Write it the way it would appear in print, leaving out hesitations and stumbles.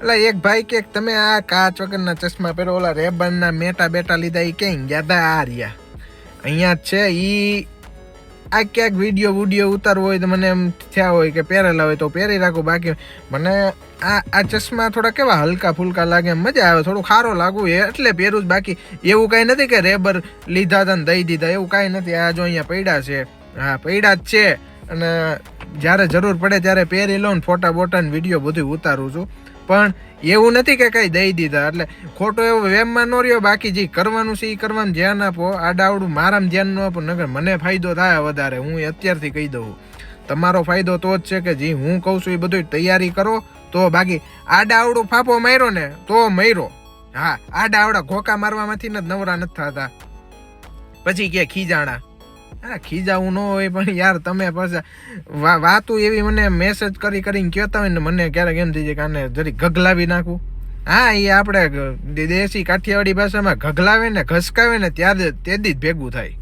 એટલે એક ભાઈ કે તમે આ કાચ વગરના ચશ્મા પહેરો, ઓલા રેબનના મેટા બેટા લીધા એ ક્યાંય ગયા તા? આ રહ્યા અહીંયા જ છે. આ ક્યાંક વિડીયો ઉતારવો હોય તો મને એમ થયા હોય કે પહેરેલા હોય તો પહેરી રાખો. બાકી મને આ ચશ્મા થોડા કેવા હલકા ફુલકા લાગે, મજા આવે, થોડું સારો લાગુ એટલે પહેરું જ. બાકી એવું કાંઈ નથી કે રેબર લીધા હતા ને દઈ દીધા, એવું કાંઈ નથી. આ જો અહીંયા પડ્યા છે, હા પડ્યા જ છે. અને જ્યારે જરૂર પડે ત્યારે પહેરી લઉં ને ફોટા બોટા ને વિડીયો બધું ઉતારું છું. પણ એવું નથી કે કઈ દઈ દીધા એટલે ખોટો એવો વેમમાં ન રહ્યો. બાકી જે કરવાનું છે એ કરવાનું ધ્યાન આપો. આડાવડું મારામાં ધ્યાન ન આપો, નગર મને ફાયદો થાય વધારે. હું અત્યારથી કહી દઉં, તમારો ફાયદો તો જ છે કે જે હું કહું છું એ બધું તૈયારી કરો તો. બાકી આડાવડું ફાફો માર્યો ને તો મર્યો. હા, આડાવડા ઘોકા મારવામાંથી જ નવરા નથી થતા. પછી કે ખીજાણા, હા ખીજાવું ન હોય પણ યાર તમે પાછા વાતું એવી મને મેસેજ કરીને કહેતા હોય ને મને ક્યારેક એમ થઈ જાય કે આને જરી ગગલાવી નાખું. હા, એ આપણે દેશી કાઠિયાવાડી ભાષામાં ગગલાવે ને ઘસકાવે ને ત્યારે તેથી જ ભેગું થાય.